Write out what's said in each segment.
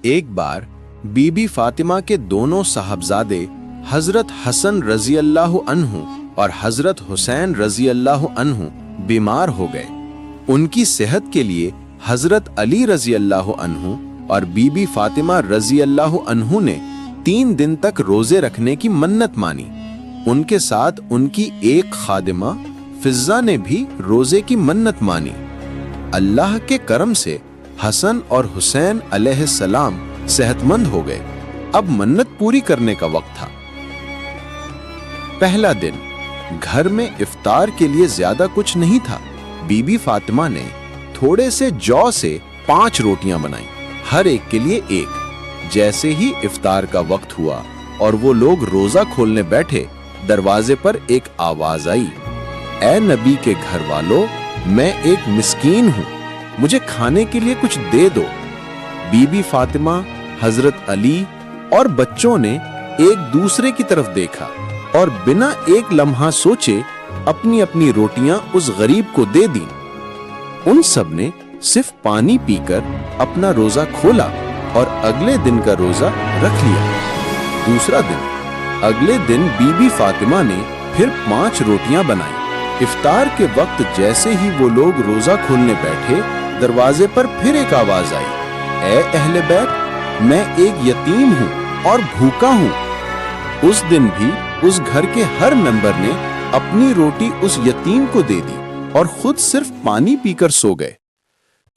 ایک बार बीबी फातिमा के दोनों साहबजादे हजरत हसन रजी अल्लाह अन्हु और हजरत हुसैन रजी अल्लाह अन्हु बीमार हो गए। उनकी सेहत के लिए हजरत अली रजी अल्लाह अन्हु और बीबी फातिमा रजी अल्लाह अन्हु ने 3 दिन तक रोजे रखने की मन्नत मानी। उनके साथ उनकी एक खादिमा फिजा ने भी रोजे की मन्नत मानी। अल्लाह के करम से हसन और हुसैन अलैहिस्सलाम सेहतमंद हो गए। अब मन्नत पूरी करने का वक्त था। पहला दिन, घर में इफ्तार के लिए ज्यादा कुछ नहीं था। बीबी फातिमा ने थोड़े से जौ से 5 रोटियां बनाई, हर एक के लिए एक। जैसे ही इफ्तार का वक्त हुआ और वो लोग रोजा खोलने बैठे, दरवाजे पर एक आवाज आई, ऐ नबी के घर वालों, मैं एक मिस्कीन हूं, मुझे खाने के लिए कुछ दे दो। बीबी फातिमा, हजरत अली और बच्चों ने एक दूसरे की तरफ देखा और बिना एक लम्हा सोचे अपनी अपनी रोटियां उस गरीब को दे दी। उन सब ने सिर्फ पानी पीकर अपना रोजा खोला और अगले दिन का रोजा रख लिया। दूसरा दिन, अगले दिन बीबी फातिमा ने फिर 5 रोटियां बनाई। इफ्तार के वक्त जैसे ही वो लोग रोजा खोलने बैठे, दरवाजे पर फिर एक आवाज आई, ऐ अहले बैत, मैं एक यतीम हूँ और भूखा हूँ। उस दिन भी उस घर के हर मेंबर ने अपनी रोटी उस यतीम को दे दी और खुद सिर्फ पानी पीकर सो गए।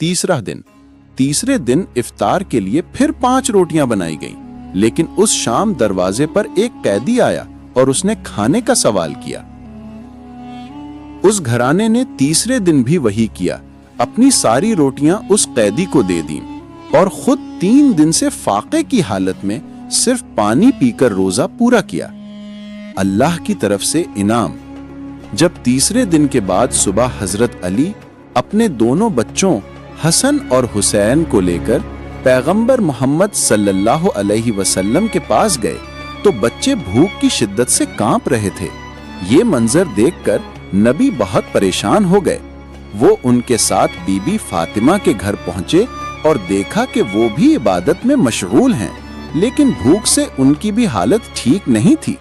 तीसरे दिन इफ्तार के लिए फिर 5 रोटियां बनाई गईं, लेकिन उस शाम दरवाजे पर एक कैदी आया और उसने खाने का सवाल किया। उस घराने ने तीसरे दिन भी वही किया, अपनी सारी रोटियां उस कैदी को दे दी और खुद 3 दिन से फाके की हालत में सिर्फ पानी पीकर रोजा पूरा किया। अल्लाह की तरफ से इनाम। जब तीसरे दिन के बाद सुबह हजरत अली अपने दोनों बच्चों हसन और हुसैन को लेकर पैगंबर मोहम्मद सल्लल्लाहु अलैहि वसल्लम के पास गए तो बच्चे भूख की शिद्दत से कांप रहे थे। ये मंजर देखकर नबी बहुत परेशान हो गए। वो उनके साथ बीबी फातिमा के घर पहुंचे और देखा कि वो भी इबादत में मशगूल हैं, लेकिन भूख से उनकी भी हालत ठीक नहीं थी।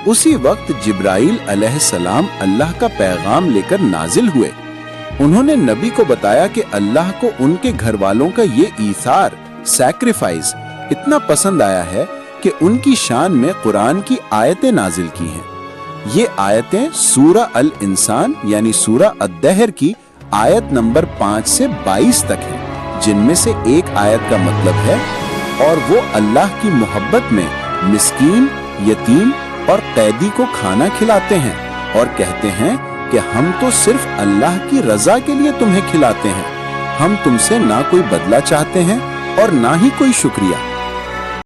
उसी वक्त जिब्राइल अलैहिस्सलाम अल्लाह का पैगाम लेकर नाजिल हुए। उन्होंने नबी को बताया कि अल्लाह को उनके घर वालों का ये ईसार, सैक्रिफाइस इतना पसंद आया है कि उनकी शान में कुरान की आयतें नाजिल की हैं। ये आयतें सूरा अल इंसान यानी सूरा अद-दहर की आयत नंबर 5 से 22 तक है, जिनमें से एक आयत का मतलब है, और वो अल्लाह की मोहब्बत में मिस्कीन, यतीम और कैदी को खाना खिलाते हैं और कहते हैं कि हम तो सिर्फ अल्लाह की रजा के लिए तुम्हें खिलाते हैं, हम तुमसे ना कोई बदला चाहते हैं और ना ही कोई शुक्रिया।